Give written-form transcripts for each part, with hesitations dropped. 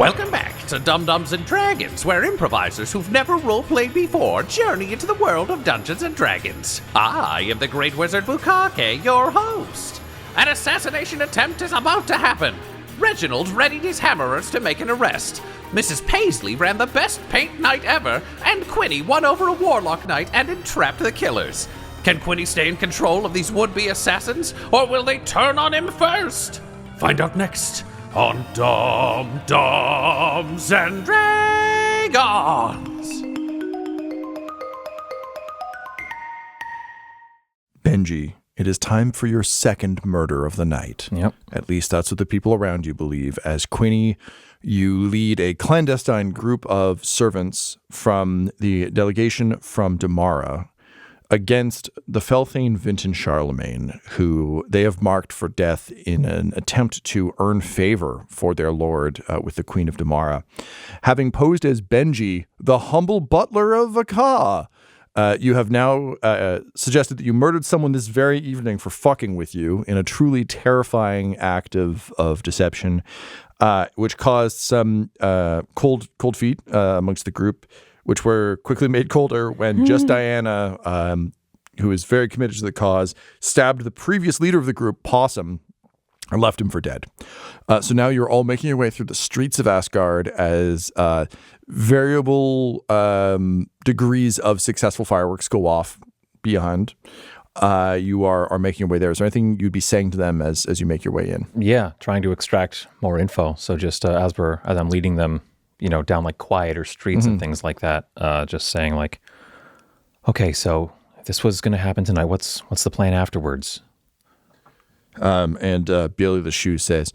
Welcome back to Dum-Dums and Dragons, where improvisers who've never roleplayed before journey into the world of Dungeons and Dragons. I am the Great Wizard Bukake, your host. An assassination attempt is about to happen. Reginald readied his hammerers to make an arrest. Mrs. Paisely ran the best paint night ever, and Quinny won over a Warlock Knight and entrapped the killers. Can Quinny stay in control of these would-be assassins, or will they turn on him first? Find out next on Dum-Dums and Dragons. Benji, it is time for your second murder of the night. Yep. At least that's what the people around you believe. As Quinny, you lead a clandestine group of servants from the delegation from Damara against the Felthane Vinton Charlemagne, who they have marked for death in an attempt to earn favor for their lord with the Queen of Damara. Having posed as Benji, the humble butler of Kee-yagh, you have now suggested that you murdered someone this very evening for fucking with you in a truly terrifying act of deception, which caused some cold feet amongst the group, which were quickly made colder when Just Diana, who is very committed to the cause, stabbed the previous leader of the group, Possum, and left him for dead. So now you're all making your way through the streets of Asgard as variable degrees of successful fireworks go off beyond. You are making your way there. Is there anything you'd be saying to them as you make your way in? Yeah, trying to extract more info. So just as I'm leading them, down like quieter streets and things like that, just saying like, okay, so if this was going to happen tonight, what's the plan afterwards? And Billy the Shoe says,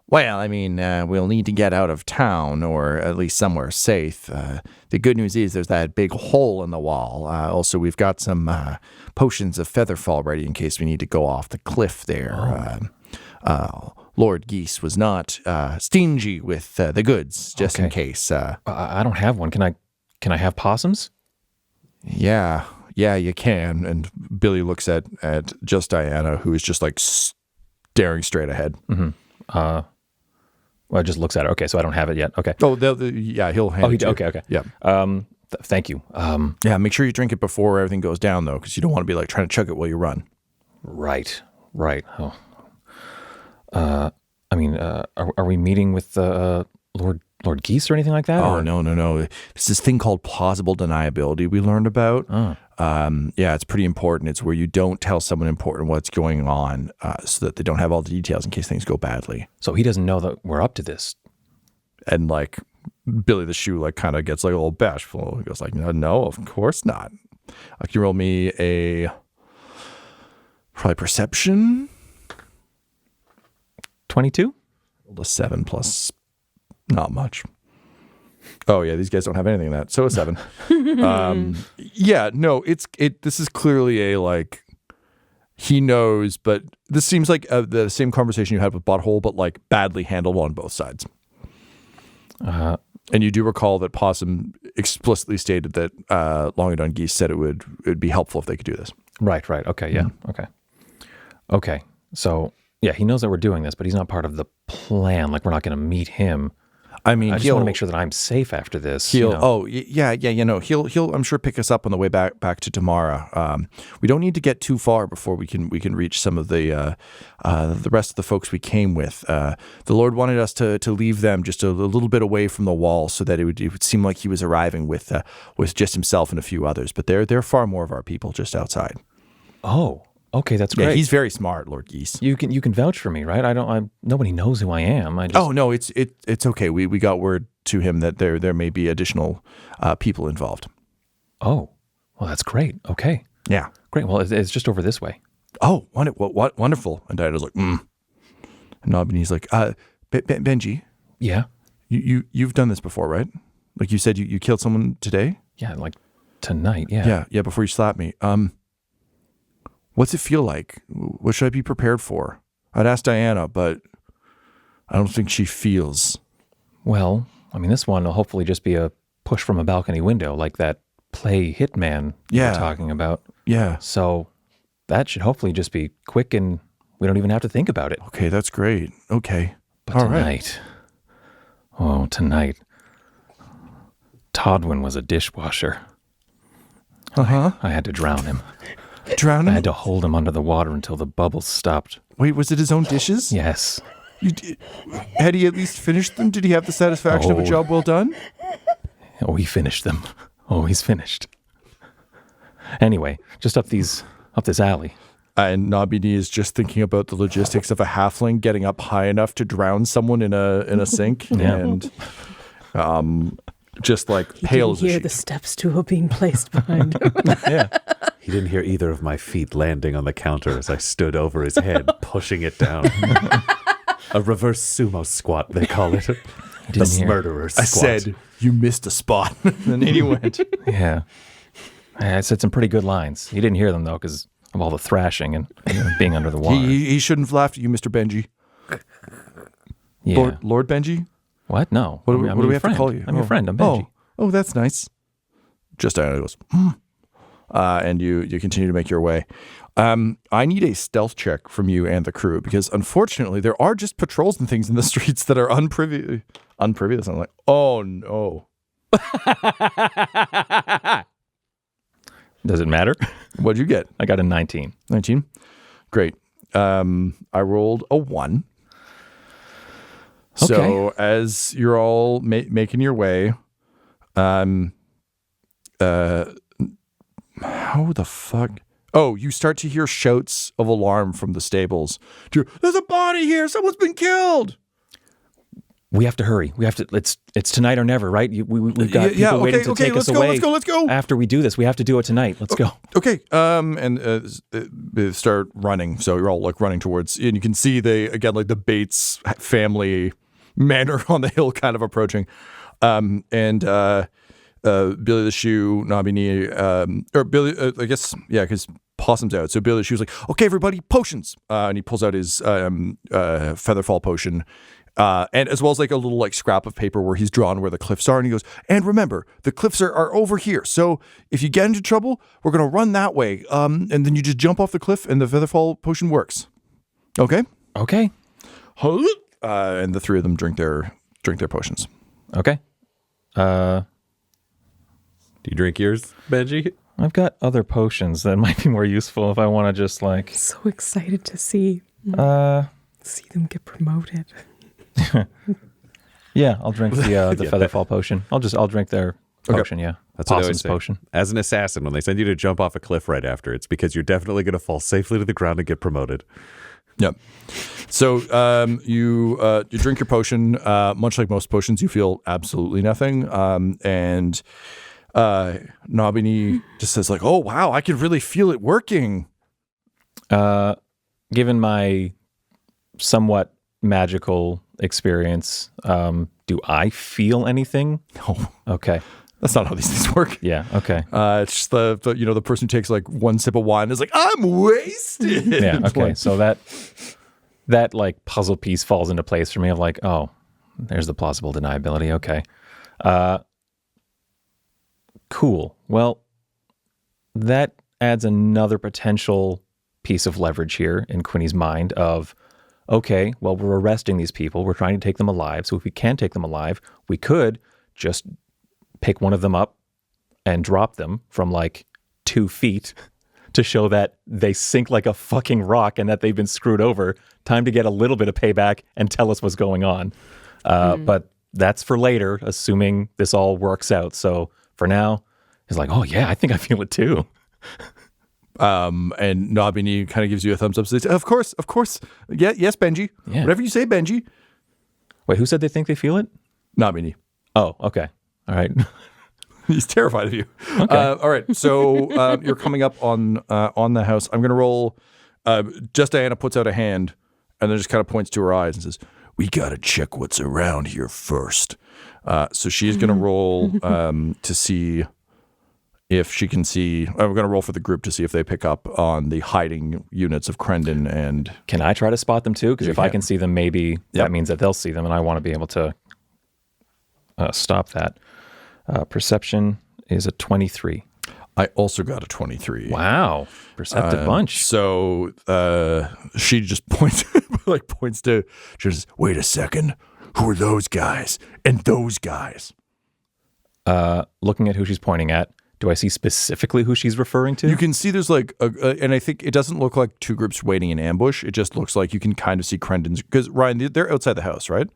well, I mean, we'll need to get out of town or at least somewhere safe. The good news is there's that big hole in the wall. Also, we've got some potions of featherfall ready in case we need to go off the cliff there. Lord Geese was not stingy with the goods, just in case. I don't have one. Can I have possums? Yeah, you can. And Billy looks at Just Diana, who is just like staring straight ahead. Mm-hmm. Well, it just looks at her. Okay, so I don't have it yet. Okay. Oh, yeah, he'll hand it to you. Okay. Yeah. Thank you. Yeah, make sure you drink it before everything goes down, though, because you don't want to be like trying to chug it while you run. Right. Oh. Are we meeting with Lord Geese or anything like that? Oh, no. It's this thing called plausible deniability we learned about. Oh. Yeah, it's pretty important. It's where you don't tell someone important what's going on so that they don't have all the details in case things go badly. So he doesn't know that we're up to this. And like Billy the Shoe like kind of gets like a little bashful. He goes like, no, of course not. Can you roll me a probably perception? 22? Rolled a 7 plus not much. Oh yeah, these guys don't have anything in that. So a 7. Yeah, no, this is clearly a like he knows, but this seems like the same conversation you had with Butthole, but like badly handled on both sides. And you do recall that Possum explicitly stated that Longadon Geese said it would be helpful if they could do this. Right. Okay, yeah. Okay. So yeah, he knows that we're doing this, but he's not part of the plan. Like we're not going to meet him. I mean, I just want to make sure that I'm safe after this. He'll I'm sure pick us up on the way back to Damara. We don't need to get too far before we can reach some of the rest of the folks we came with. The Lord wanted us to leave them just a little bit away from the wall so that it would seem like he was arriving with just himself and a few others. But they're far more of our people just outside. Oh. Okay, that's great. Yeah, he's very smart, Lord Geese. You can vouch for me, right? Nobody knows who I am. Oh no, it's okay. We got word to him that there may be additional people involved. Oh, well, that's great. Okay. Yeah. Great. Well, it's just over this way. Oh, what wonderful. And Diana's like, And Nobby's like, Benji. Yeah. You've done this before, right? Like you said, you killed someone today. Yeah, like tonight. Yeah. Yeah. Before you slapped me. What's it feel like? What should I be prepared for? I'd ask Diana, but I don't think she feels. Well, I mean, this one will hopefully just be a push from a balcony window, like that play Hitman you were talking about. Yeah. So that should hopefully just be quick and we don't even have to think about it. Okay, that's great. Okay. But All tonight, Oh, tonight, Todwin was a dishwasher. Uh-huh. I had to drown him. Drown I him? had to hold him under the water until the bubbles stopped. Wait, was it his own dishes? Yes. Had he at least finished them? Did he have the satisfaction of a job well done? Oh, he finished them. Oh, he's finished. Anyway, just up this alley. And Nabini is just thinking about the logistics of a halfling getting up high enough to drown someone in a sink, and just like pale as a He didn't hear sheet. the step stool being placed behind him. Yeah. He didn't hear either of my feet landing on the counter as I stood over his head, pushing it down. A reverse sumo squat, they call it. The murderer squat. I said, you missed a spot. And then he went. Yeah. I said some pretty good lines. He didn't hear them, though, because of all the thrashing and being under the water. He shouldn't have laughed at you, Mr. Benji. Yeah. Lord Benji? What? No. What I'm do your we have friend. to call you? I'm your friend. I'm Benji. Oh, that's nice. Just Diana goes, and you continue to make your way. I need a stealth check from you and the crew because unfortunately there are just patrols and things in the streets that are unprivy. Unprivy. I'm like, oh no. Does it matter? What'd you get? I got a 19. 19. Great. I rolled a 1. So as you're all making your way, how the fuck? Oh, you start to hear shouts of alarm from the stables. There's a body here. Someone's been killed. We have to hurry. We have to. It's tonight or never, right? We've got people waiting to take us away. Let's go. After we do this, we have to do it tonight. Let's go. Okay. They start running. So you're all like running towards, and you can see the Bates family manor on the hill kind of approaching. And Billy the Shoe, Nabini, or Billy, I guess, yeah, because Possum's out. So Billy the Shoe's like, okay, everybody, potions. And he pulls out his Featherfall potion. And as well as like a little like scrap of paper where he's drawn where the cliffs are. And he goes, and remember, the cliffs are over here. So if you get into trouble, we're going to run that way. And then you just jump off the cliff and the Featherfall potion works. Okay? Okay. And the three of them drink their potions. Okay. Do you drink yours, Benji? I've got other potions that might be more useful if I want to just like. So excited to see them get promoted. Yeah, I'll drink the Featherfall potion. I'll drink their potion. Yeah, That's what I always Possum's say. potion. As an assassin, when they send you to jump off a cliff right after, it's because you're definitely going to fall safely to the ground and get promoted. Yep. So you drink your potion. Much like most potions, you feel absolutely nothing. And Nabini just says like, "Oh wow, I can really feel it working." Given my somewhat magical experience, do I feel anything? No, Okay. that's not how these things work. Yeah. Okay. It's just the person who takes like one sip of wine is like, I'm wasted. Yeah. It's Okay. like, So that like puzzle piece falls into place for me of like, oh, there's the plausible deniability. Okay. Cool. Well, that adds another potential piece of leverage here in Quinny's mind of, okay, well, we're arresting these people. We're trying to take them alive. So if we can take them alive, we could just pick one of them up and drop them from like 2 feet to show that they sink like a fucking rock and that they've been screwed over. Time to get a little bit of payback and tell us what's going on. But that's for later, assuming this all works out. So for now, he's like, oh yeah, I think I feel it too. And Nabini kind of gives you a thumbs up. Says, of course. Yeah, yes, Benji. Yeah. Whatever you say, Benji. Wait, who said they think they feel it? Nabini. Oh, okay. All right. He's terrified of you. Okay. All right. So you're coming up on the house. I'm going to roll. Just Diana puts out a hand and then just kind of points to her eyes and says, we got to check what's around here first. So she's going to roll to see if she can see. I'm going to roll for the group to see if they pick up on the hiding units of Crendon and. Can I try to spot them too? Because if I can. can see them, maybe Yep. that means that they'll see them, and I want to be able to stop that. Perception is a 23. I also got a 23. Wow. Perceptive bunch. So she just points to, she says, wait a second. who are those guys and those guys? Looking at who she's pointing at, do I see specifically who she's referring to? You can see there's like, and I think it doesn't look like two groups waiting in ambush. It just looks like you can kind of see Crendon's, because Ryan, they're outside the house, right?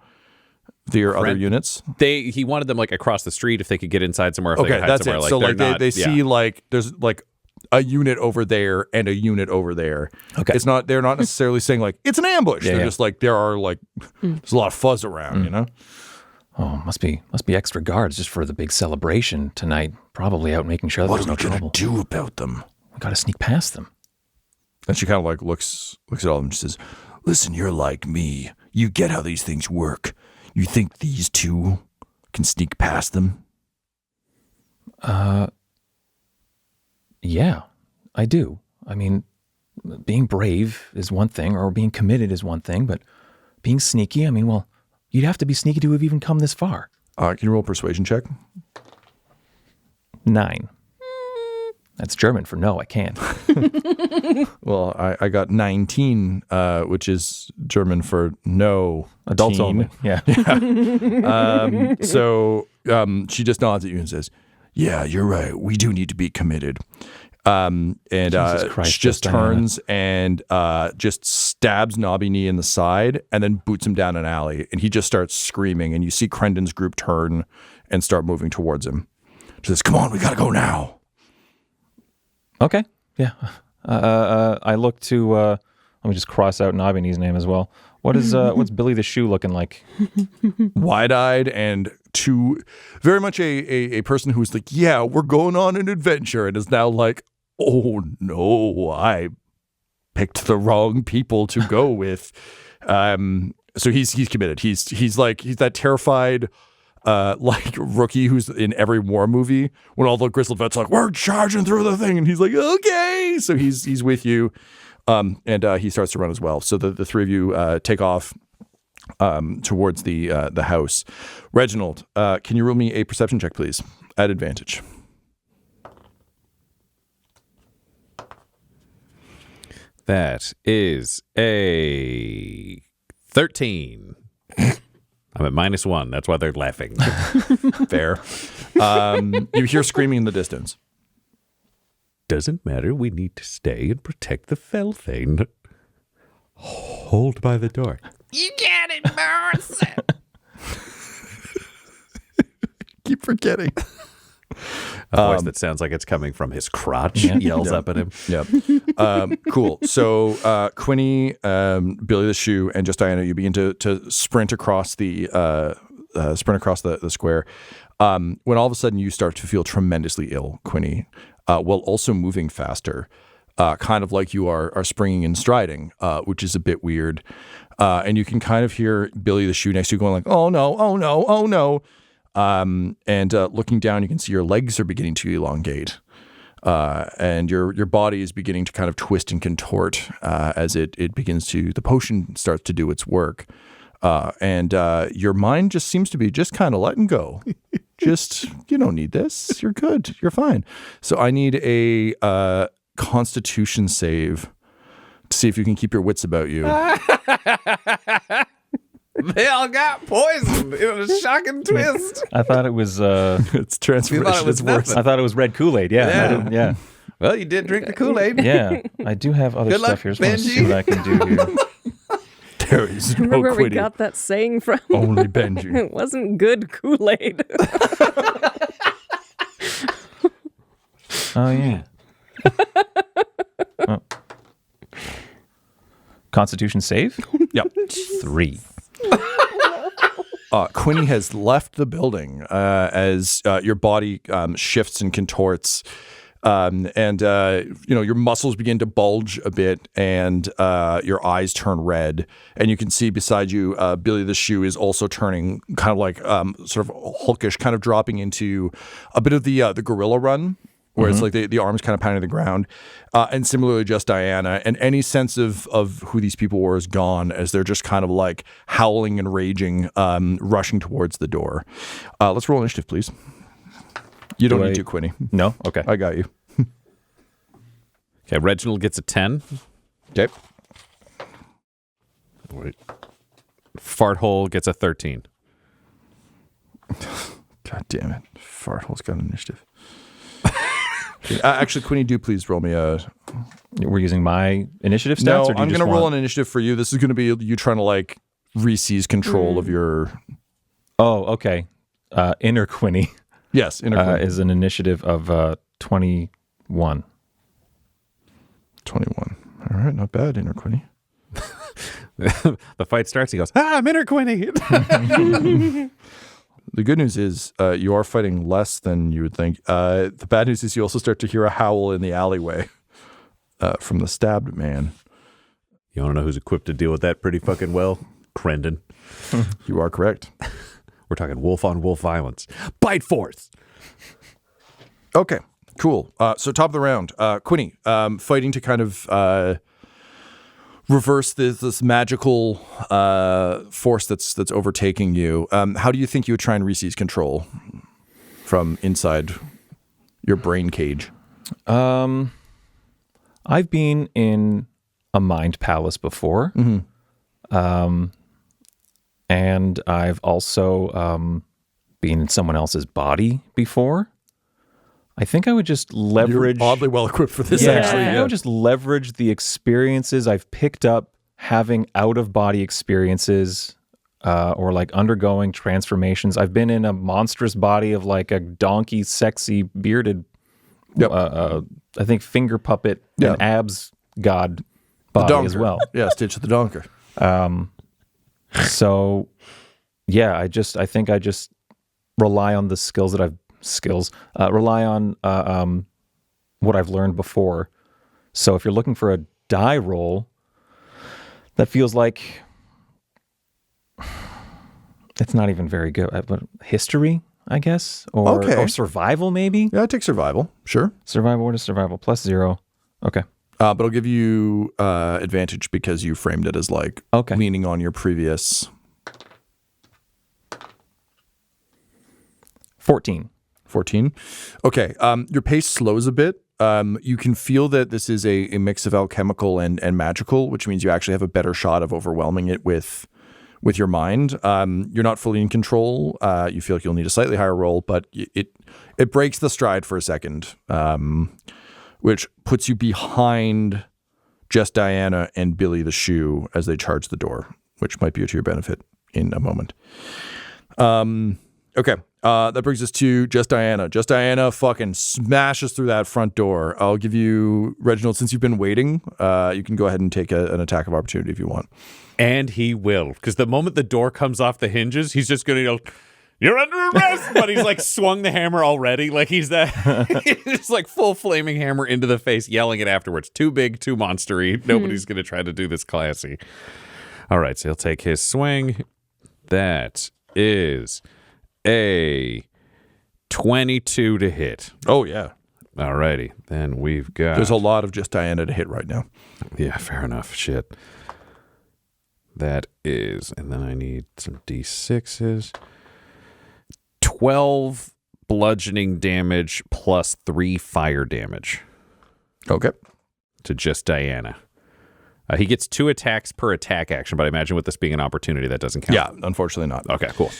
Their other units. He wanted them like across the street if they could get inside somewhere. If they could hide that's somewhere. it. Like, So like they yeah. see like there's like a unit over there and a unit over there. Okay. They're not necessarily saying like it's an ambush. Yeah, They're yeah. just like there are like there's a lot of fuzz around, you know? Oh, must be extra guards just for the big celebration tonight. Probably out making sure that there's no trouble. Do about them? We got to sneak past them. And she kind of like looks at all of them and she says, "Listen, you're like me. You get how these things work. You think these two can sneak past them?" Yeah, I do. I mean, being brave is one thing, or being committed is one thing, but being sneaky, I mean, well, you'd have to be sneaky to have even come this far. Can you roll a persuasion check? 9. That's German for no, I can't. Well, I got 19, which is German for no. Adults teen. only. Yeah. So she just nods at you and says, "Yeah, you're right. We do need to be committed." And Jesus Christ, she just Diana. turns and just stabs Nobby Knee in the side and then boots him down an alley. And he just starts screaming. And you see Crendon's group turn and start moving towards him. She says, "Come on, we got to go now." Okay. Yeah. I look to, let me just cross out Nobby's name as well. What's Billy the Shoe looking like? Wide-eyed and very much a person who's like, "Yeah, we're going on an adventure," and is now like, "Oh no, I picked the wrong people to go with." So he's committed. He's that terrified like rookie who's in every war movie when all the grizzled vets are like, "We're charging through the thing," and he's like, "Okay." So he's with you, and he starts to run as well. So the three of you take off towards the house. Reginald, can you roll me a perception check, please, at advantage? That is a 13. I'm at -1. That's why they're laughing. Fair. You hear screaming in the distance. Doesn't matter. We need to stay and protect the fell thing. Hold by the door. You get it, Morris. Keep forgetting. A voice that sounds like it's coming from his crotch yells up at him. Yep. Cool. So Quinny, Billy the Shoe, and just Diana, you begin to sprint across the square. When all of a sudden you start to feel tremendously ill, Quinny, while also moving faster, kind of like you are springing and striding, which is a bit weird. And you can kind of hear Billy the Shoe next to you going like, "Oh no, oh no, oh no." And looking down, you can see your legs are beginning to elongate, and your body is beginning to kind of twist and contort as it begins to, the potion starts to do its work, and your mind just seems to be just kind of letting go. Just, you don't need this. You're good. You're fine. So I need a Constitution save to see if you can keep your wits about you. They all got poisoned. It was a shocking twist. I thought it was, It's transformation. You thought it was is worse. nothing. I thought it was red Kool-Aid. Yeah. Yeah. Well, you did drink the Kool-Aid. Yeah. I do have other Good luck, stuff here. Just want to see Benji. what I can do here. There is no Remember where we quitting. got that saying from? Only Benji. It wasn't good Kool-Aid. Oh, yeah. Oh. Constitution save? Yep. 3. Quinny has left the building as your body shifts and contorts, and your muscles begin to bulge a bit, and your eyes turn red, and you can see beside you Billy the Shoe is also turning kind of like sort of hulkish, kind of dropping into a bit of the gorilla run, where it's like the arms kind of pounding the ground, and similarly just Diana, and any sense of who these people were is gone as they're just kind of like howling and raging, rushing towards the door. Let's roll initiative, please. You don't need to, Quinny. No? Okay. I got you. Okay, Reginald gets a 10. Okay. All right. Farthole gets a 13. God damn it. Farthole's got initiative. Okay, actually, Quinny, do please roll me a... We're using my initiative stats? No, or do you I'm just going to roll want- an initiative for you. This is going to be you trying to, like, re-seize control of your... Oh, okay. Inner Quinny Yes, is an initiative of 21. 21. All right, not bad, Inner Quinny. The fight starts. He goes, I'm Inner Quinny. The good news is you are fighting less than you would think. The bad news is you also start to hear a howl in the alleyway from the stabbed man. You want to know who's equipped to deal with that pretty fucking well? Crendon. You are correct. We're talking wolf on wolf violence. Bite force. Okay, cool. So top of the round, Quinny, fighting to kind of reverse this magical force that's overtaking you. How do you think you would try and re-seize control from inside your brain cage? I've been in a mind palace before. And I've also been in someone else's body before. I think I would just leverage... You're oddly well equipped for this, I actually. think I would just leverage the experiences I've picked up having out-of-body experiences or like undergoing transformations. I've been in a monstrous body of like a donkey, sexy, bearded, I think finger puppet and abs god body as well. Yeah, Stitch the Donker. So, yeah, I think I just rely on the skills that rely on what I've learned before. So if you're looking for a die roll, that feels like it's not even very good. But history, I guess, or survival, maybe. Yeah, I take survival. Sure. Survival. What is survival? +0. Okay. But I'll give you advantage because you framed it as like leaning on your previous 14. 14. Okay. Your pace slows a bit. You can feel that this is a mix of alchemical and magical, which means you actually have a better shot of overwhelming it with your mind. You're not fully in control. You feel like you'll need a slightly higher roll, but it breaks the stride for a second, which puts you behind Just Diana and Billy the Shoe as they charge the door, which might be to your benefit in a moment. Okay. That brings us to Just Diana. Just Diana fucking smashes through that front door. I'll give you, Reginald, since you've been waiting, you can go ahead and take an attack of opportunity if you want. And he will, because the moment the door comes off the hinges, he's just going to go, "You're under arrest!" But he's like swung the hammer already. Like he's it's like full flaming hammer into the face, yelling it afterwards. Too big, too monstery. Nobody's going to try to do this classy. All right, so he'll take his swing. That is a 22 to hit. Oh, yeah. All righty. Then we've got... There's a lot of Just Diana to hit right now. Yeah, fair enough. Shit. That is... And then I need some D6s. 12 bludgeoning damage plus 3 fire damage. Okay. To Just Diana. He gets 2 attacks per attack action, but I imagine with this being an opportunity, that doesn't count. Yeah, unfortunately not. Okay, cool.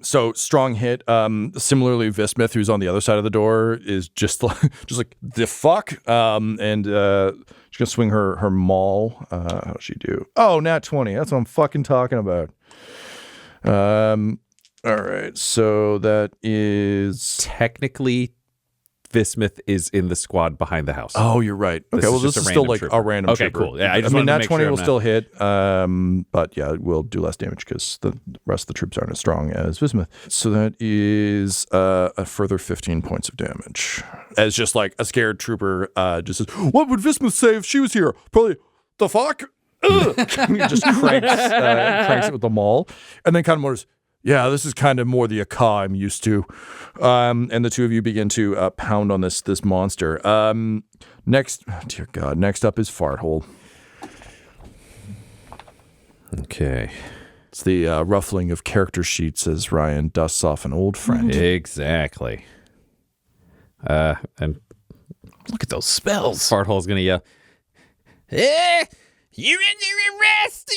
So strong hit. Similarly, Vismith, who's on the other side of the door, is just like the fuck. And she's gonna swing her maul. How does she do? Oh, nat 20. That's what I'm fucking talking about. All right. So that is Technically, Vismith is in the squad behind the house. Oh, you're right. Okay, well, this is still like a random Okay, trooper. cool. Yeah, I I just mean, wanted to nat make 20 sure will I'm still hit, but yeah, it will do less damage because the rest of the troops aren't as strong as Vismith. So that is a further 15 points of damage. As just like a scared trooper just says, "What would Vismith say if she was here? Probably, the fuck?" He just cranks it with the maul, and then kind of mutters, "Yeah, this is kind of more the Akka I'm used to." And the two of you begin to pound on this monster. Next, dear God, next up is Farthole. Okay. It's the ruffling of character sheets as Ryan dusts off an old friend. Exactly. And Look at those spells. Farthole's going to yell, "You're under arrest.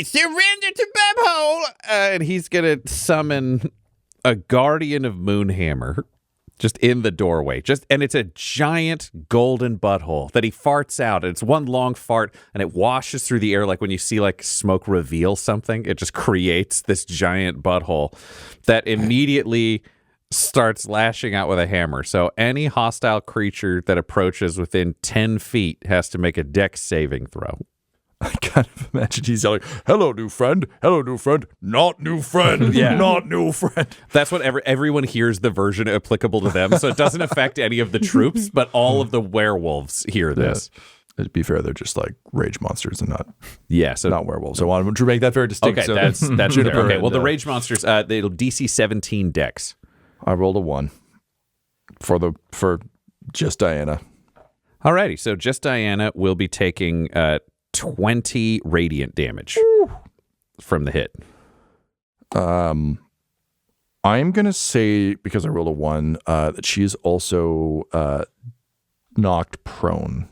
Surrender to Bubhole." And he's gonna summon a guardian of Moonhammer just in the doorway. And it's a giant golden butthole that he farts out. And it's one long fart, and it washes through the air like when you see like smoke reveal something. It just creates this giant butthole that immediately starts lashing out with a hammer. So any hostile creature that approaches within 10 feet has to make a dex saving throw. I kind of imagine he's yelling, "Hello, new friend. Hello, new friend. Not new friend. Not new friend." That's what everyone hears the version applicable to them. So it doesn't affect any of the troops, but all of the werewolves hear this. To be fair, they're just like rage monsters and not So not werewolves. So I wanted to make that very distinct. Okay, so that's fair. Okay, well, the and, rage monsters, it'll DC 17 dex. I rolled a 1 for just Diana. Alrighty, so just Diana will be taking 20 radiant damage from the hit. I'm gonna say, because I rolled a 1, that she is also knocked prone.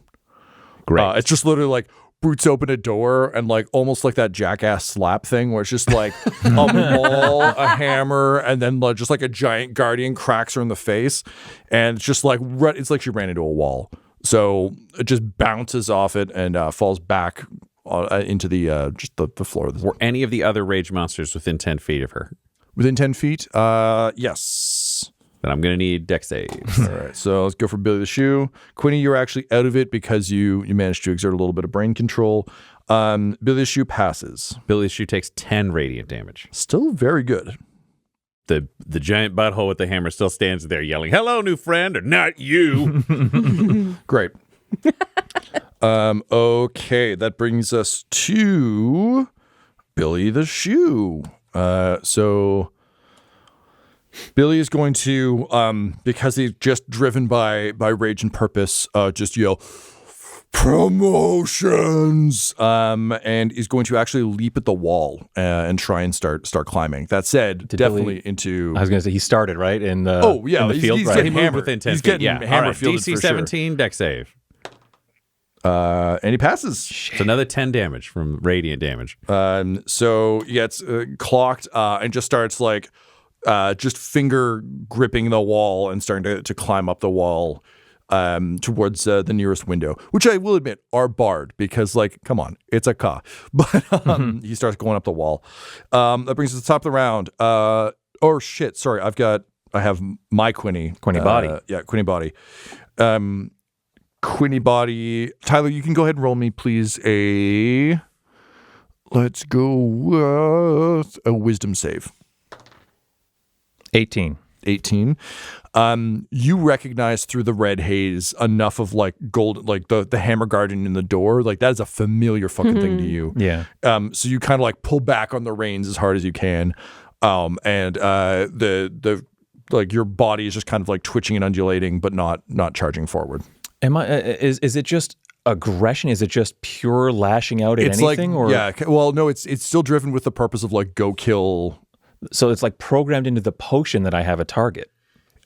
Great. It's just literally like boots open a door and like almost like that jackass slap thing where it's just like a maul, a hammer, and then like, just like a giant guardian cracks her in the face, and it's just like it's like she ran into a wall. So it just bounces off it and falls back into the just the floor. Were any of the other rage monsters within 10 feet of her? Within 10 feet? Yes. Then I'm going to need dex saves. All right, so let's go for Billy the Shoe. Quinny, you're actually out of it because you managed to exert a little bit of brain control. Billy the Shoe passes. Billy the Shoe takes 10 radiant damage. Still very good. The giant butthole with the hammer still stands there yelling, "Hello, new friend," or "Not you." Great. Okay, that brings us to Billy the Shoe. So Billy is going to, because he's just driven by rage and purpose, just yell, "Promotions!" And he's going to actually leap at the wall and try and start climbing. That said, definitely into. I was going to say he started right in the. Oh yeah, in the field. he's Right? getting He moved hammered. within 10 He's feet. getting Yeah, hammer all right. fielded DC for 17 dex save. Sure. And he passes. It's another 10 damage from radiant damage. So he gets clocked and just starts like just finger gripping the wall and starting to climb up the wall towards the nearest window, which I will admit are barred because, like, come on, it's a Kee-yagh. But he starts going up the wall. That brings us to the top of the round. Oh shit! Sorry, I have my Quinny. Quinny body. Yeah, Quinny body. Quinny body. Tyler, you can go ahead and roll me, please. Let's go with a wisdom save. 18. 18. You recognize through the red haze enough of like gold, like the hammer guardian in the door. Like that is a familiar fucking thing to you. Yeah. So you kind of like pull back on the reins as hard as you can. And the like your body is just kind of like twitching and undulating, but not charging forward. Is it just aggression? Is it just pure lashing out at anything? Like, or yeah, well, no, it's still driven with the purpose of like go kill. So it's like programmed into the potion that I have a target.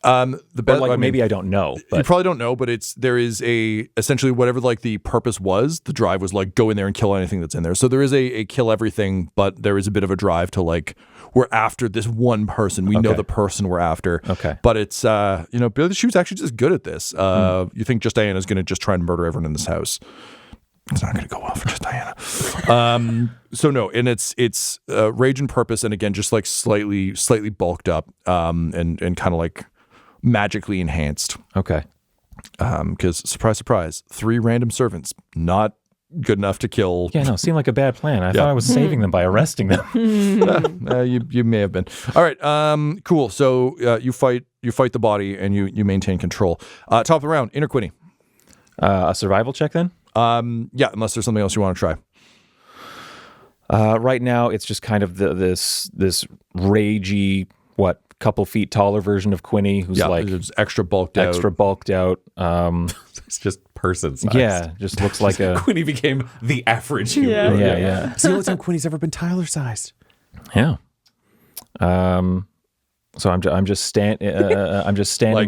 The best, or like maybe I don't know. But you probably don't know, but there is essentially whatever like the purpose was. The drive was like go in there and kill anything that's in there. So there is a kill everything, but there is a bit of a drive to like we're after this one person. We know the person we're after. Okay, but it's Billy the Shoe's actually just good at this. You think just Diana's going to just try and murder everyone in this house? It's not going to go well for just Diana. So no, and it's rage and purpose, and again just like slightly bulked up, and kind of like magically enhanced. Okay. Because surprise, surprise, 3 random servants, not good enough to kill. Yeah, no, seemed like a bad plan. I thought I was saving them by arresting them. You may have been. All right. Cool. So you fight the body and you maintain control. Top of the round, Inner Quinny. A survival check then? Yeah, unless there's something else you want to try. Right now, it's just kind of this ragey, couple feet taller version of Quinny, who's like it's extra bulked out. It's just person size. Yeah, just looks like a. Quinny became the average human. Yeah. It's the only time Quinny's ever been Tyler sized. Yeah. So I'm just standing like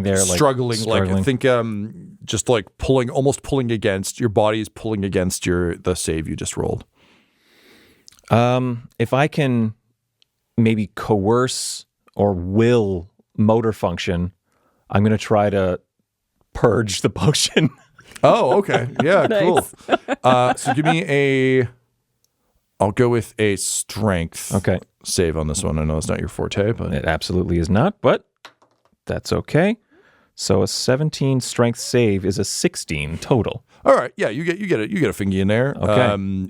there, like struggling. Like think just like almost pulling against your body is pulling against the save you just rolled. If I can maybe coerce or will motor function, I'm going to try to purge the potion. Oh, okay. Yeah, cool. So give me I'll go with a strength save on this one. I know it's not your forte, but It absolutely is not, but that's okay. So a 17 strength save is a 16 total. all right. Yeah, you get a fingy in there. Okay. I mean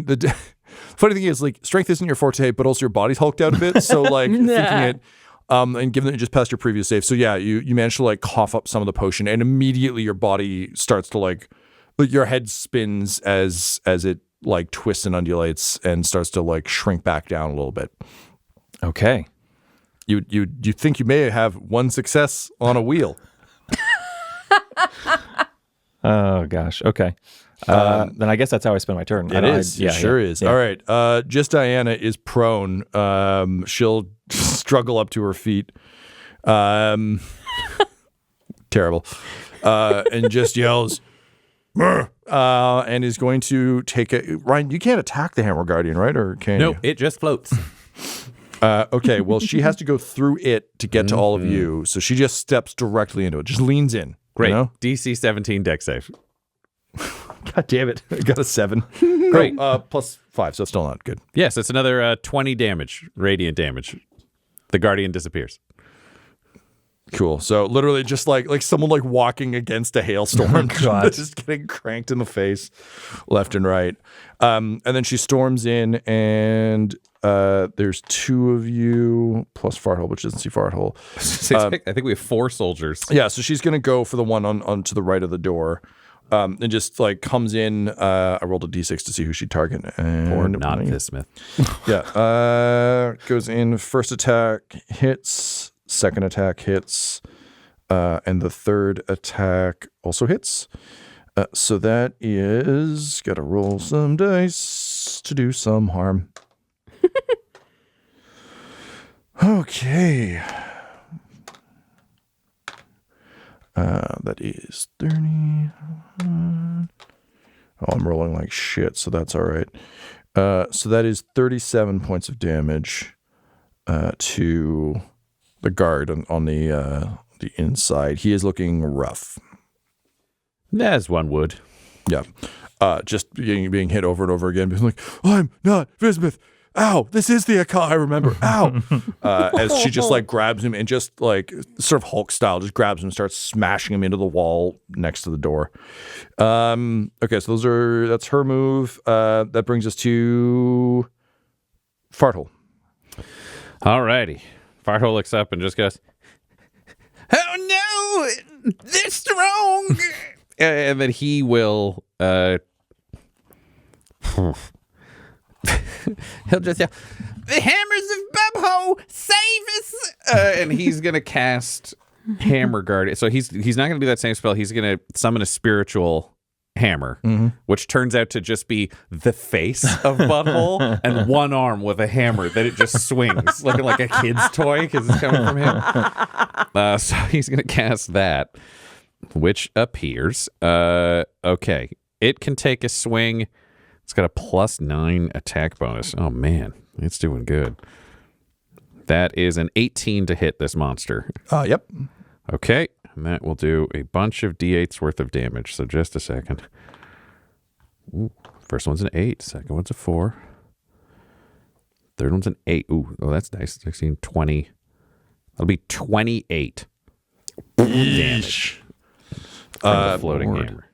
the funny thing is like strength isn't your forte, but also your body's hulked out a bit. So like thinking it. And given that you just passed your previous save, so yeah, you managed to like cough up some of the potion, and immediately your body starts to like your head spins as it like twists and undulates and starts to like shrink back down a little bit. Okay. You think you may have one success on a wheel. Oh gosh. Okay. Then I guess that's how I spend my turn. It sure is. Yeah. All right. Just Diana is prone. She'll struggle up to her feet. Terrible. And just yells, "Murr," and is going to take a... Ryan, you can't attack the Hammer Guardian, right? Or can No, you? it just floats. Okay, well, she has to go through it to get to all of you. So she just steps directly into it. Just leans in. Great. You know? DC 17 deck save. God damn it. I got a 7. Great. Plus 5, so it's still not good. Yes, it's another 20 damage, radiant damage. The Guardian disappears. Cool. So literally just like someone like walking against a hailstorm, just getting cranked in the face left and right. And then she storms in, and there's 2 of you plus Farthole, which doesn't see Farthole. I think we have 4 soldiers. Yeah, so she's gonna go for the one on to the right of the door. And just like comes in. I rolled a d6 to see who she'd target. And Or not Fistmith. Yeah. Goes in. First attack hits. Second attack hits. And the third attack also hits. So that is... Got to roll some dice to do some harm. Okay. That is 30. Oh, I'm rolling like shit, so that's all right. So that is 37 points of damage to the guard on the inside. He is looking rough. As one would. Yeah. Just being hit over and over again, being like, I'm not Bismuth. Ow, this is the Akka I remember. Ow. As she just like grabs him and just like sort of Hulk style, just grabs him and starts smashing him into the wall next to the door. Okay, so that's her move. That brings us to Farthole. All righty. Farthole looks up and just goes, "Oh no, they're strong." And then he will he'll just yell, "The hammers of Bubho, save us!" And he's gonna cast Hammer Guard. So he's not gonna do that same spell. He's gonna summon a spiritual hammer, which turns out to just be the face of Butthole and one arm with a hammer that it just swings, looking like a kid's toy because it's coming from him. So he's gonna cast that, which appears okay. It can take a swing. It's got a +9 attack bonus. Oh, man. It's doing good. That is an 18 to hit this monster. Yep. Okay. And that will do a bunch of d8s worth of damage. So just a second. Ooh, first one's an 8. Second one's a 4. Third one's an 8. Ooh, oh, that's nice. 16, 20. That'll be 28 damage from the floating hammer.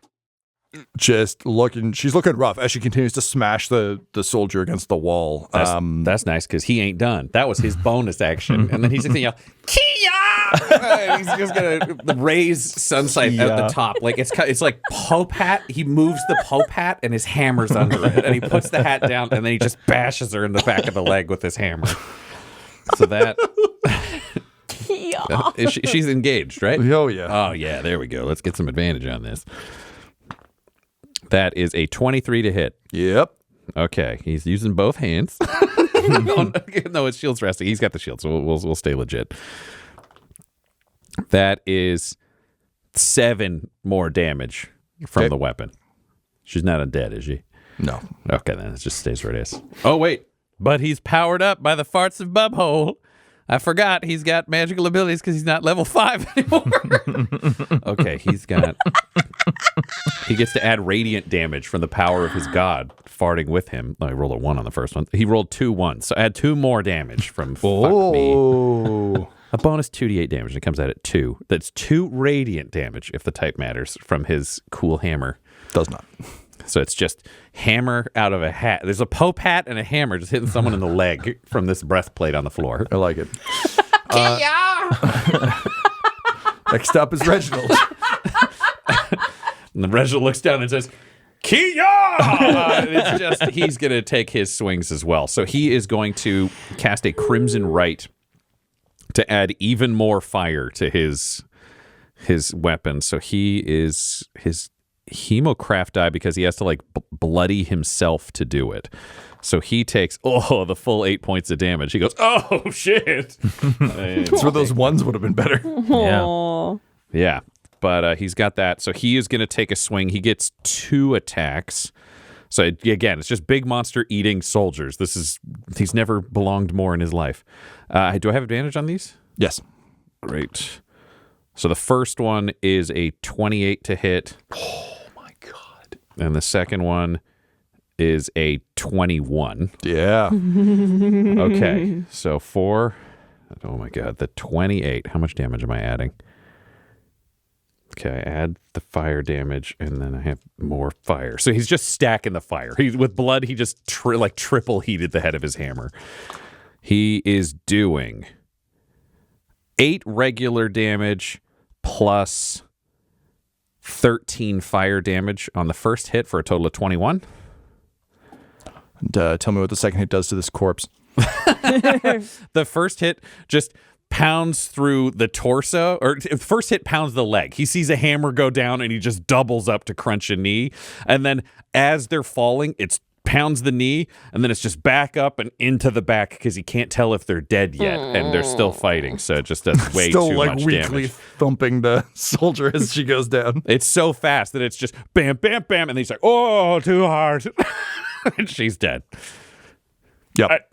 Just looking, she's looking rough as she continues to smash the soldier against the wall. That's nice because he ain't done. That was his bonus action, and then he's just gonna yell, "Kee-yagh!" He's just gonna raise Sunsight at the top, like it's like Pope Hat. He moves the Pope Hat, and his hammer's under it, and he puts the hat down, and then he just bashes her in the back of the leg with his hammer. So that. She's engaged, right? Oh yeah. Oh yeah. There we go. Let's get some advantage on this. That is a 23 to hit. Yep. Okay, he's using both hands. No, his shield's resting. He's got the shield, so we'll stay legit. That is 7 more damage from the weapon. She's not undead, is she? No. Okay, then it just stays where it is. Oh, wait. But he's powered up by the farts of Bubhole. I forgot he's got magical abilities because he's not level 5 anymore. Okay, he gets to add radiant damage from the power of his god farting with him. Oh, I rolled a 1 on the first one. He rolled 2 1s, so add 2 more damage from fuck me. A bonus 2d8 damage. It comes out at 2. That's 2 radiant damage if the type matters from his cool hammer. Does not. So it's just hammer out of a hat. There's a Pope hat and a hammer just hitting someone in the leg from this breastplate on the floor. I like it. Next up is Reginald. And the Reginald looks down and says, Kee-yagh! It's just, he's going to take his swings as well. So he is going to cast a Crimson Rite to add even more fire to his weapon. So he is his hemocraft die because he has to like bloody himself to do it. So he takes the full 8 points of damage. He goes, oh shit. That's where those ones would have been better. Yeah. But he's got that. So he is going to take a swing. He gets 2 attacks. So again, it's just big monster eating soldiers. He's never belonged more in his life. Do I have advantage on these? Yes. Great. So the first one is a 28 to hit. Oh my God. And the second one is a 21. Yeah. Okay. So oh my God, the 28. How much damage am I adding? Okay, I add the fire damage, and then I have more fire. So he's just stacking the fire. With blood, he just triple heated the head of his hammer. He is doing 8 regular damage plus 13 fire damage on the first hit for a total of 21. And, tell me what the second hit does to this corpse. The first hit just pounds through the torso, or first hit pounds the leg. He sees a hammer go down and he just doubles up to crunch a knee. And then as they're falling, it's pounds the knee, and then it's just back up and into the back because he can't tell if they're dead yet, and they're still fighting. So it just does way Still too like much weakly damage. thumping the soldier as she goes down. It's so fast that it's just bam, bam, bam, and he's like, oh, too hard. And she's dead. Yep.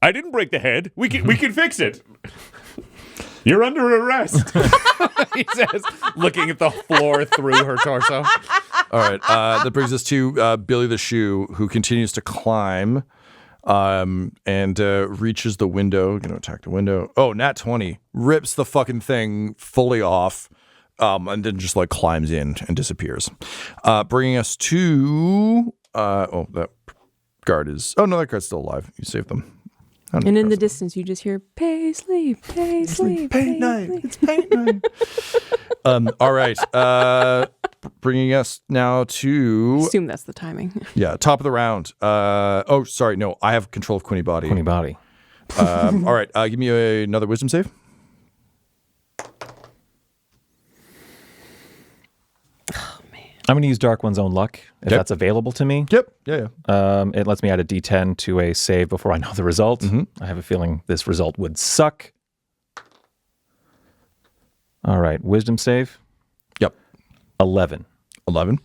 I didn't break the head. We can fix it. You're under arrest, he says, looking at the floor through her torso. All right. That brings us to Billy the Shoe, who continues to climb and reaches the window. Going to attack the window. Oh, nat 20. Rips the fucking thing fully off and then just like climbs in and disappears. Bringing us to... that guard is... Oh, no, that guard's still alive. You saved them. And in the distance, you just hear Paisely, Paisely, Paint night. Paisely. It's paint night. All right. Bringing us now to Assume that's the timing. top of the round. Sorry, no, I have control of Quinny body. Quinny body. All right, give me another wisdom save. I'm going to use Dark One's Own Luck if Okay. that's available to me. Yep. Yeah. It lets me add a D10 to a save before I know the result. I have a feeling this result would suck. All right, wisdom save. Yep. 11. 11.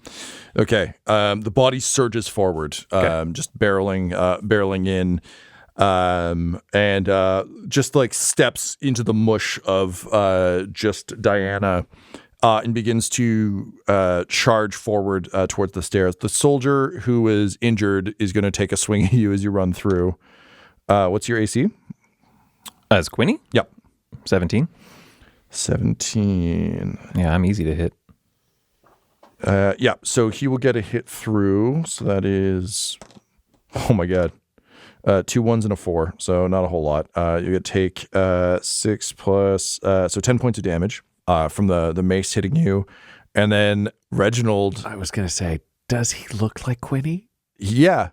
Okay. The body surges forward, just barreling in, and just like steps into the mush of just Diana. And begins to charge forward towards the stairs. The soldier who is injured is going to take a swing at you as you run through. What's your AC? As Quinny? Yep. 17. 17. Yeah, I'm easy to hit. Yeah, so he will get a hit through. So that is, oh my God, 2 1s and a 4. So not a whole lot. You take 6 plus, so 10 points of damage. From the mace hitting you. And then Reginald. I was going to say, does he look like Quinny? Yeah.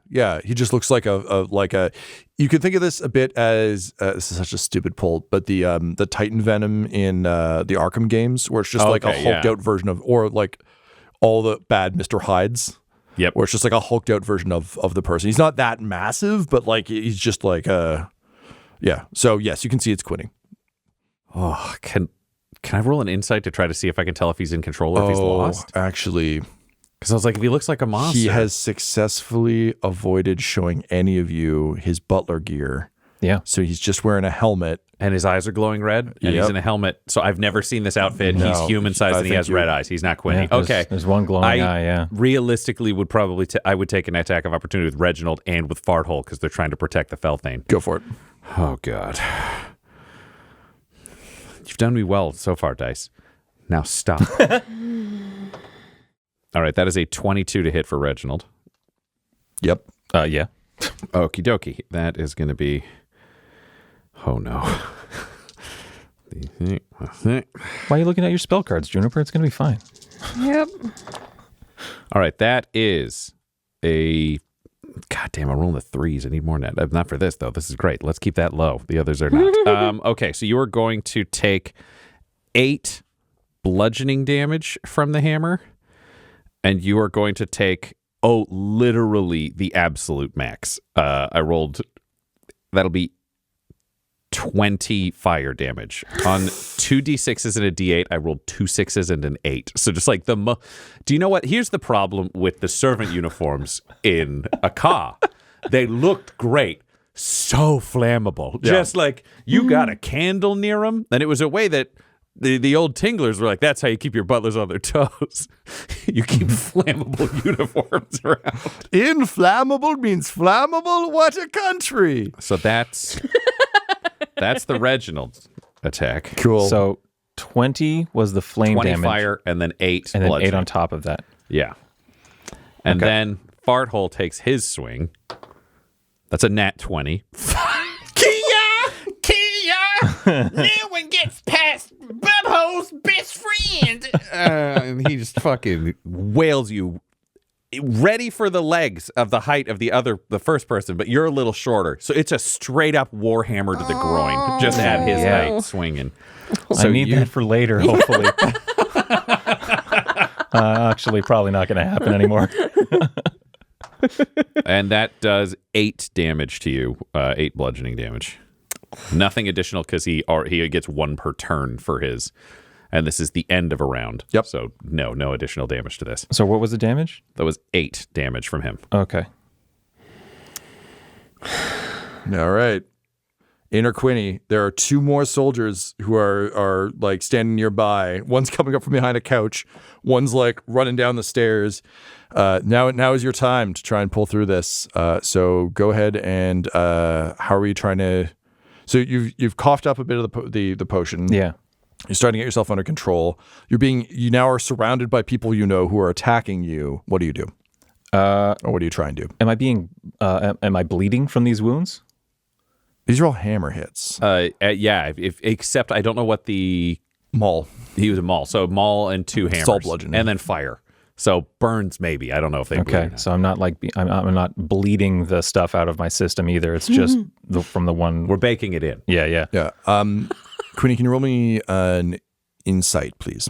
He just looks like a you could think of this a bit as this is such a stupid pull, but the Titan Venom in the Arkham games, where it's just like a hulked out version of, or like all the bad Mr. Hydes. Yep. Where it's just like a hulked out version of the person. He's not that massive, but like he's just like yeah. So yes, you can see it's Quinny. Oh, Can I roll an insight to try to see if I can tell if he's in control or if he's lost? Actually, Because I was like, if he looks like a monster. he has successfully avoided showing any of you his butler gear. Yeah. So he's just wearing a helmet. And his eyes are glowing red, and he's Yep. in a helmet. So I've never seen this outfit. No, He's human-sized, I and he think has you- red eyes. He's not Quinny. Yeah, Okay. There's one glowing eye, yeah. Realistically would probably I would take an attack of opportunity with Reginald and with Farthole because they're trying to protect the Felthane. Go for it. Oh, God. You've done me well so far, Dice. Now stop. All right, that is a 22 to hit for Reginald. Yep. Yeah. Okie dokie. That is going to be... Oh, no. Why are you looking at your spell cards, Juniper? It's going to be fine. Yep. All right, that is a... God damn, I'm rolling the threes. I need more than that. Not for this, though. This is great. Let's keep that low. The others are not. Okay, so you are going to take 8 bludgeoning damage from the hammer, and you are going to take, literally the absolute max. I rolled... That'll be 20 fire damage. On 2 d6s and a d8, I rolled 2 6s and an 8. So just like do you know what? Here's the problem with the servant uniforms in a car. They looked great. So flammable. Yeah. Just like you got a candle near them. And it was a way that the old tinglers were like, that's how you keep your butlers on their toes. You keep flammable uniforms around. Inflammable means flammable? What a country. So that's the Reginald attack. Cool. So 20 was the flame 20 damage. fire and then 8 and then 8 bludgeoning. on top of that. Yeah. And Okay. then Farthole takes his swing. That's a nat 20. Kee-yagh! Kee-yagh! No one gets past Bubhole's best friend! And he just fucking wails you, ready for the legs of the height of the first person, but you're a little shorter. So it's a straight up warhammer to the groin, just at his Yeah. height, swinging. I need that for later, hopefully. Actually, probably not going to happen anymore. And that does 8 damage to you, 8 bludgeoning damage. Nothing additional because he gets 1 per turn for his, and this is the end of a round. Yep. So no additional damage to this. So what was the damage? That was 8 damage from him. Okay. All right. Inner Quinny, there are 2 more soldiers who are like standing nearby. One's coming up from behind a couch. One's like running down the stairs. Now is your time to try and pull through this. So go ahead and how are you trying to? So you've coughed up a bit of the potion. Yeah. You're starting to get yourself under control. You now are surrounded by people you know who are attacking you. What do you do? Or what do you try and do? Am I bleeding from these wounds? These are all hammer hits. Yeah, except I don't know what the... Maul. He was a maul. So maul and 2 hammers. all bludgeoning. And then fire. So burns maybe. I don't know if they bleed or Okay, not. so I'm not I'm not bleeding the stuff out of my system either. It's just from the one. We're baking it in. Yeah. Yeah. Quinny, can you roll me an insight, please?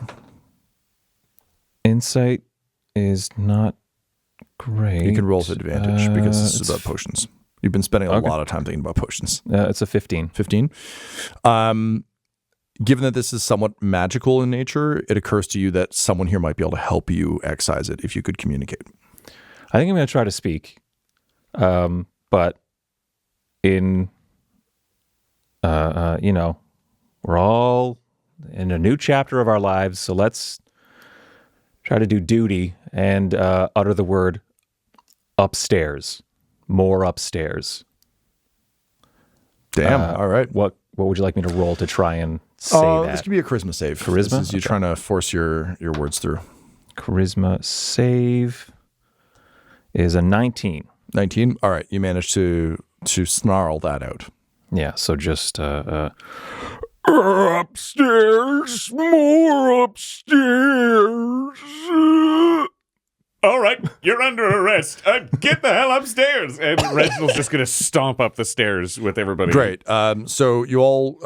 Insight is not great. You can roll with advantage because this is it's about potions. You've been spending a lot of time thinking about potions. It's a 15. 15. Given that this is somewhat magical in nature, it occurs to you that someone here might be able to help you excise it if you could communicate. I think I'm going to try to speak, but in, we're all in a new chapter of our lives, so let's try to do duty and utter the word upstairs. More upstairs. Damn. All right. What would you like me to roll to try and say This that? could be a charisma save. Charisma? This is you trying to force your words through. Charisma save is a 19. 19. All right. You managed to snarl that out. Yeah, so just Upstairs. More upstairs. All right, you're under arrest. Get the hell upstairs. And Reginald's just going to stomp up the stairs with everybody. Great. So you all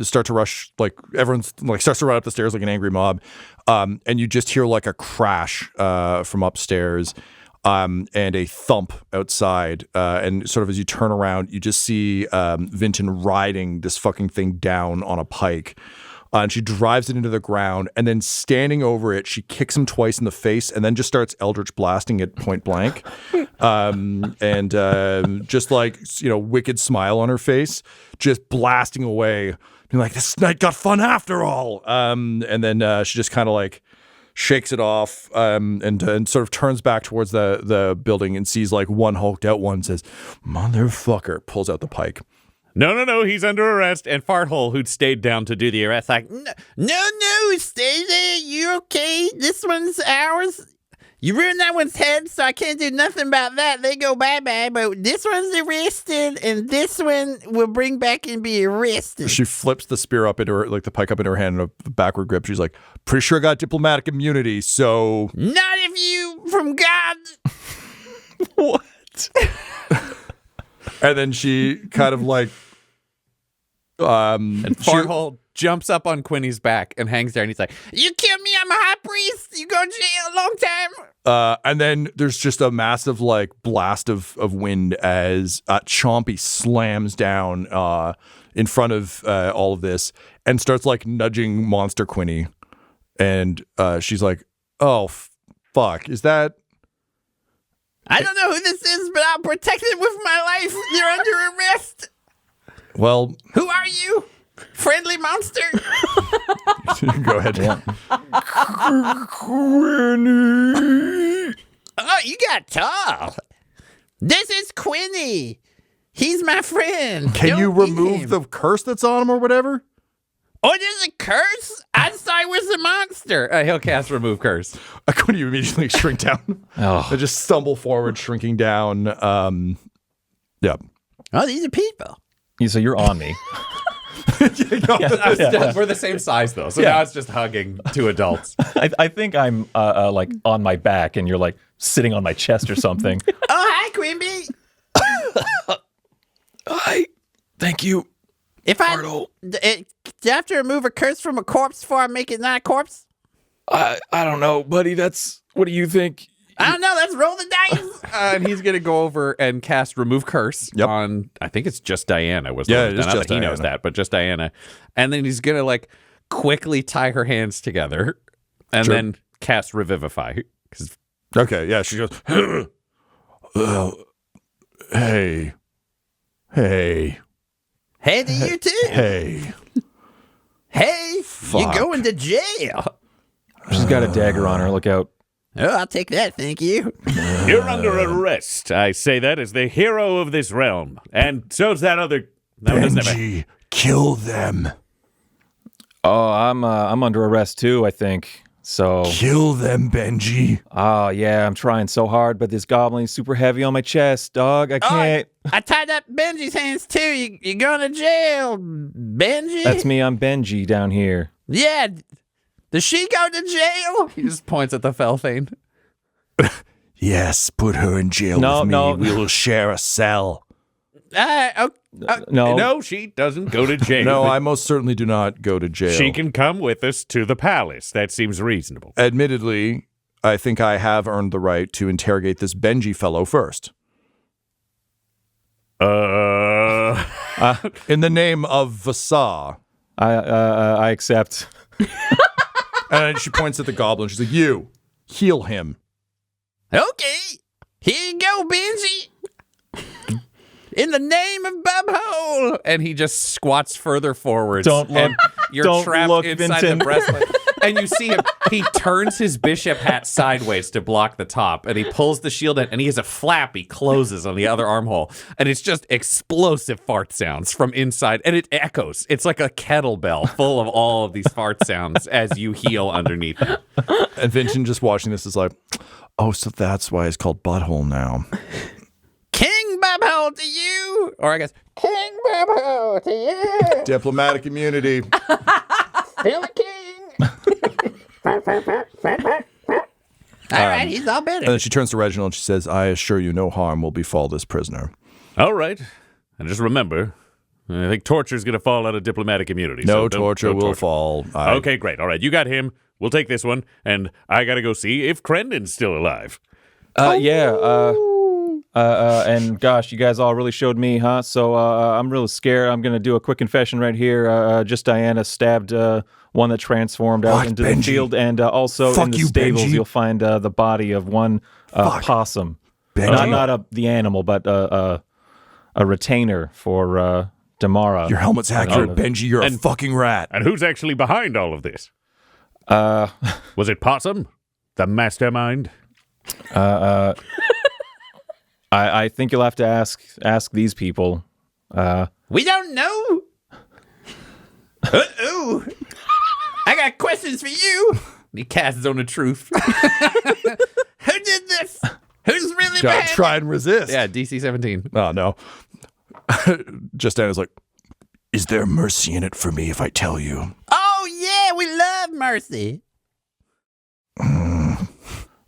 start to rush, like everyone's like starts to run up the stairs like an angry mob. And you just hear like a crash from upstairs and a thump outside. And sort of as you turn around, you just see Vinton riding this fucking thing down on a pike. and she drives it into the ground, and then standing over it, she kicks him twice in the face and then just starts eldritch blasting it point blank. Just like, wicked smile on her face, just blasting away, being like, this night got fun after all. And then she just kind of like shakes it off and sort of turns back towards the building and sees like one hulked out one, says, motherfucker, pulls out the pike. No, he's under arrest. And Farthole, who'd stayed down to do the arrest, like, no, stay there. You okay? This one's ours. You ruined that one's head, so I can't do nothing about that. They go bye-bye, but this one's arrested, and this one will bring back and be arrested. She flips the spear up into her, like the pike up into her hand in a backward grip. She's like, pretty sure I got diplomatic immunity, so... Not if you from God. What? And then she kind of like... and Farthole jumps up on Quinny's back and hangs there, and he's like, you killed me, I'm a high priest. You go to jail a long time. And then there's just a massive like blast of wind as Chompy slams down in front of all of this and starts like nudging Monster Quinny. And she's like, oh, fuck, is that... I don't know who this is, but I'll protect it with my life. You're under arrest. Well... Who are you? Friendly monster? Go ahead. Quinny. Oh, you got tall. This is Quinny. He's my friend. Can you remove the curse that's on him or whatever? Oh, there's a curse? I thought it was a monster. He'll cast remove curse. I couldn't even immediately shrink down. I just stumble forward, shrinking down. Yeah. Oh, these are people. So you're on me. We're the same size, though. So now it's just hugging two adults. I think I'm like on my back and you're like sitting on my chest or something. Oh, hi, Quimby. Hi. Thank you. Do I have to remove a curse from a corpse before I make it not a corpse? I don't know, buddy. What do you think? I don't know. Let's roll the dice. And he's going to go over and cast remove curse on, I think it's just Diana. Not that he knows that, but just Diana. And then he's going to like quickly tie her hands together and then cast revivify. Okay, yeah. She goes, hey. Hey to you too. Hey. Hey, Fuck. you're going to jail. She's got a dagger on her. Look out. Oh, I'll take that, thank you. You're under arrest. I say that as the hero of this realm. And so's that other... Benji, kill them. Oh, I'm under arrest too, I think. So... Kill them, Benji. Oh, yeah, I'm trying so hard, but this goblin's super heavy on my chest, dog. I can't... I tied up Benji's hands too. You're going to jail, Benji. That's me, I'm Benji down here. Yeah. Does she go to jail? He just points at the Felthane. Yes, put her in jail with me. No. We'll share a cell. No, she doesn't go to jail. No, I most certainly do not go to jail. She can come with us to the palace. That seems reasonable. Admittedly, I think I have earned the right to interrogate this Benji fellow first. In the name of Vasa. I accept. And she points at the goblin. She's like, you, heal him. Okay. Here you go, Benji. In the name of Bubhole. And he just squats further forwards. Don't look. And you're Don't trapped look, inside Vincent. the breastplate. And you see him. He turns his bishop hat sideways to block the top. And he pulls the shield in. And he has a flap he closes on the other armhole. And it's just explosive fart sounds from inside. And it echoes. It's like a kettlebell full of all of these fart sounds as you heal underneath him. And Vincent just watching this is like, oh, so that's why it's called Butthole now. King Bubhole to you. Or I guess, King Bubhole to you. Diplomatic immunity. Still a king. All right, he's all better. And then she turns to Reginald and she says, I assure you no harm will befall this prisoner. All right. And just remember, I think torture's going to fall out of diplomatic immunity. No so torture will fall. Okay, great. All right, you got him. We'll take this one. And I got to go see if Crendon's still alive. Yeah. And gosh, you guys all really showed me, huh? So I'm really scared. I'm going to do a quick confession right here. Just Diana stabbed one that transformed out into the field. And also in the stables, you'll find the body of one possum. Not the animal, but a retainer for Damara. Your helmet's accurate, Benji. You're a fucking rat. And who's actually behind all of this? Was it Possum, the mastermind? I think you'll have to ask these people. We don't know. Uh-oh. I got questions for you. He casts Zone of Truth. Who did this? Who's really bad? Try and resist. Yeah, DC 17. Oh, no. Just Anna's like, is there mercy in it for me if I tell you? Oh, yeah, we love mercy.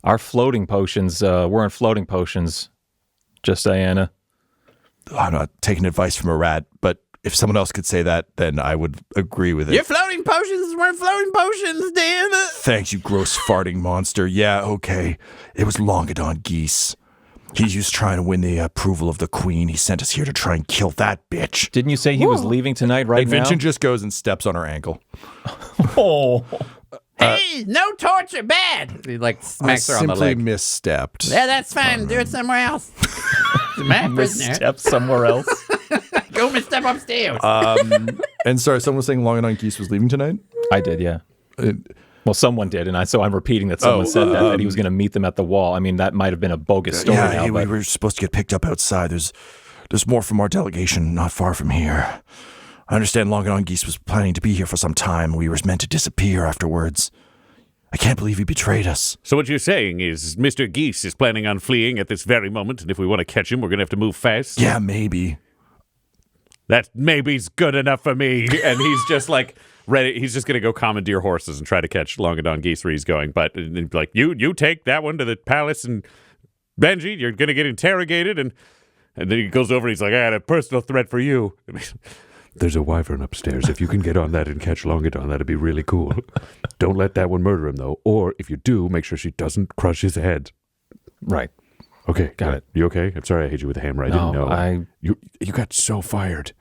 Our floating potions weren't floating potions. Just Diana. I'm not taking advice from a rat, but if someone else could say that, then I would agree with it. Your floating potions weren't floating potions, Diana. Thanks, you gross farting monster. Yeah, okay. It was Longadon Geese. He's just trying to win the approval of the queen. He sent us here to try and kill that bitch. Didn't you say he was leaving tonight and Vincent just goes and steps on her ankle. Oh. Hey, no torture, bad. He smacks her on the leg. Simply misstepped. Yeah, that's fine. Do it somewhere else. Misstep somewhere else. Go misstep upstairs. And sorry, someone was saying Longadon Geese was leaving tonight? I did, yeah. Well, someone did, and so I'm repeating that someone said that he was going to meet them at the wall. I mean, that might have been a bogus story now. We were supposed to get picked up outside. There's more from our delegation not far from here. I understand Longadon Geese was planning to be here for some time. We were meant to disappear afterwards. I can't believe he betrayed us. So what you're saying is Mr. Geese is planning on fleeing at this very moment, and if we want to catch him, we're going to have to move fast? Yeah, maybe. That maybe's good enough for me. And he's just ready. He's just going to go commandeer horses and try to catch Longadon Geese where he's going. But you take that one to the palace, and Benji, you're going to get interrogated. And then he goes over and he's like, I had a personal threat for you. There's a wyvern upstairs. If you can get on that and catch Longadon, that'd be really cool. Don't let that one murder him, though. Or if you do, make sure she doesn't crush his head. Right. Okay. Got it. You okay? I'm sorry I hit you with a hammer. I didn't know. You got so fired.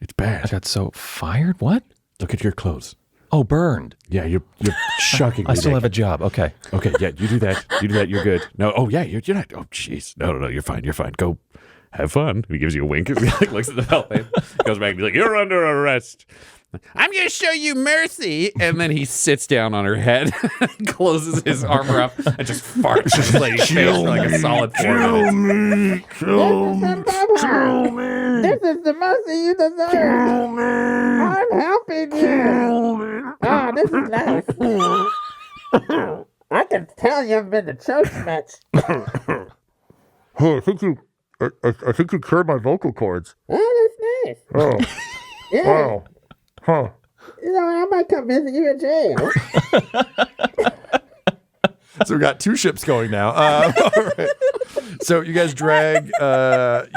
It's bad. I got so fired? What? Look at your clothes. Oh, burned. Yeah, you're shockingly I still have a naked. job. Okay. Okay, yeah, you do that. You're good. No, oh, yeah, you're not. Oh, jeez. No, you're fine. Go have fun. He gives you a wink. He looks at the belt. Goes back and be like, you're under arrest. I'm going to show you mercy. And then he sits down on her head, closes his armor up, and just farts in this lady's face for a solid 4 minutes. Kill me. This is the mercy you deserve. Kill me. I'm helping you. Kill me. Oh, this is nice. I can tell you've been to church much. Oh, I think you cleared my vocal cords. Oh, that's nice. Oh, Yeah. wow. Huh. You know, I might come visit you in jail. So we got 2 ships going now. All right. So you guys drag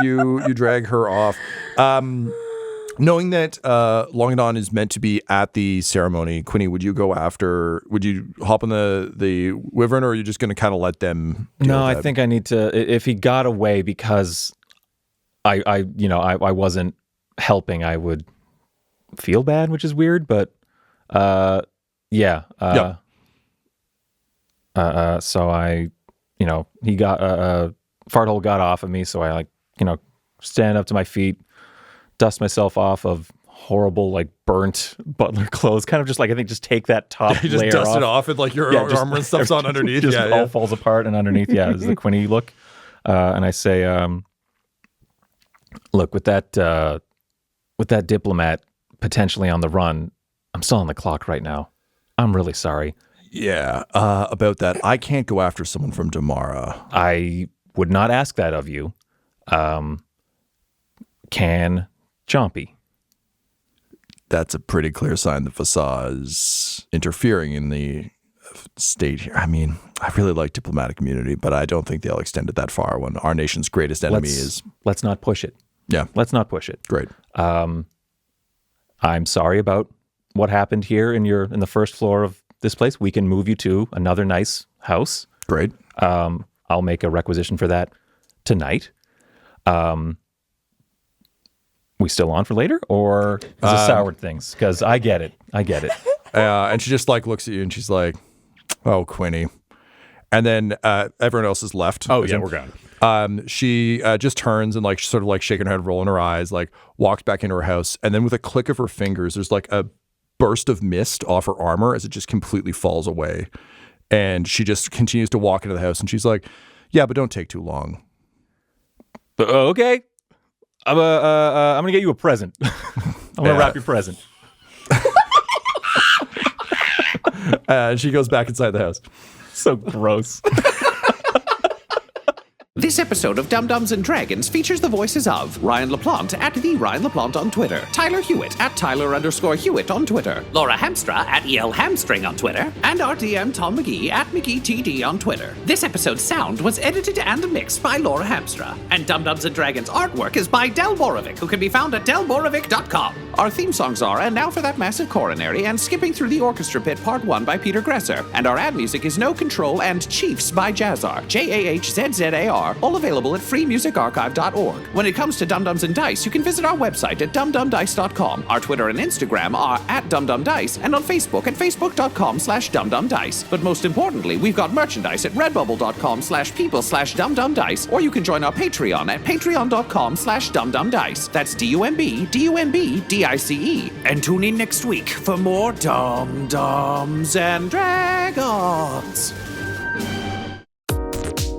you drag her off, knowing that Longadon is meant to be at the ceremony. Quinny, would you hop on the wyvern, or are you just going to kind of let them? No, I think I need to. If he got away because I wasn't helping, I would feel bad, which is weird, but yeah. So I, he got Farthole got off of me, so I stand up to my feet, dust myself off of horrible burnt butler clothes, kind of just just take that top you just layer dust it off, and your armor and stuff's on underneath. Just all falls apart, and underneath, is the Quinny look. And I say, look, with that diplomat potentially on the run, I'm still on the clock right now. I'm really sorry. Yeah, about that. I can't go after someone from Damara. I would not ask that of you. Can Chompy? That's a pretty clear sign that Vassar is interfering in the state here. I mean, I really like diplomatic immunity, but I don't think they'll extend it that far when our nation's greatest enemy is... Let's not push it. Yeah. Let's not push it. Great. I'm sorry about what happened here in the first floor of this place. We can move you to another nice house. Great. I'll make a requisition for that. tonight. We still on for later, or is it soured things? Because I get it. And she just like looks at you and she's like, "Oh, Quinny." And then everyone else is left. Oh, yeah, we're gone. She just turns and like sort of like shaking her head, rolling her eyes, like walks back into her house. And then with a click of her fingers, there's like a burst of mist off her armor as it just completely falls away. And she just continues to walk into the house and she's like, "Yeah, but don't take too long." Okay. I'm gonna get you a present. I'm gonna wrap your present. And she goes back inside the house. So gross. This episode of Dum Dums and Dragons features the voices of Ryan LaPlante at the Ryan LaPlante on Twitter, Tyler Hewitt at Tyler_Hewitt on Twitter, Laura Hamstra at EL Hamstring on Twitter, and our DM Tom McGee at McGeeTD on Twitter. This episode's sound was edited and mixed by Laura Hamstra, and Dum Dums and Dragons artwork is by Del Borovic, who can be found at delborovic.com. Our theme songs are And Now for That Massive Coronary and Skipping Through the Orchestra Pit Part 1 by Peter Gresser, and our ad music is No Control and Chiefs by Jazzar, JAHZZAR, all available at freemusicarchive.org. When it comes to Dum Dums and Dice, you can visit our website at dumdumdice.com. Our Twitter and Instagram are at dumdumdice, and on Facebook at facebook.com/dumdumdice. But most importantly, we've got merchandise at redbubble.com/people/dumdumdice, or you can join our Patreon at patreon.com/dumdumdice. That's DUMBDICE. And tune in next week for more Dum Dums and Dragons.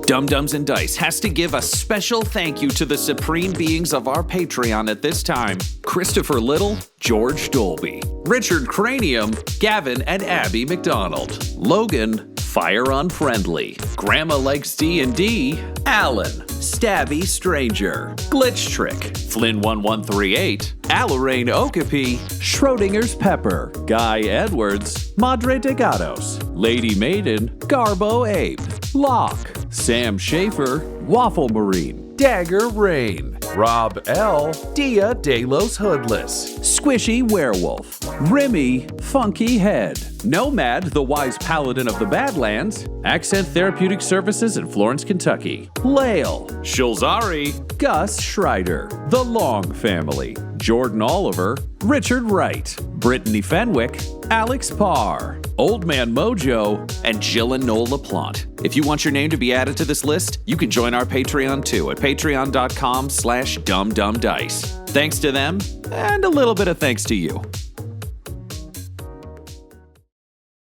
Dum Dums and Dice has to give a special thank you to the supreme beings of our Patreon at this time: Christopher Little, George Dolby, Richard Cranium, Gavin and Abby McDonald, Logan, Fire Unfriendly, Grandma Likes D&D, Alan, Stabby Stranger, Glitch Trick, Flynn1138, Alarain Okapi, Schrodinger's Pepper, Guy Edwards, Madre de Gatos, Lady Maiden, Garbo Abe, Locke, Sam Schaefer, Waffle Marine, Dagger Rain, Rob L, Dia De Los Hoodless, Squishy Werewolf, Remy Funky Head, Nomad, the Wise Paladin of the Badlands, Accent Therapeutic Services in Florence, Kentucky, Lael, Shulzari, Gus Schreider, The Long Family, Jordan Oliver, Richard Wright, Brittany Fenwick, Alex Parr, Old Man Mojo, and Jill and Noel LaPlante. If you want your name to be added to this list, you can join our Patreon too at patreon.com/dumdumdice. Thanks to them, and a little bit of thanks to you.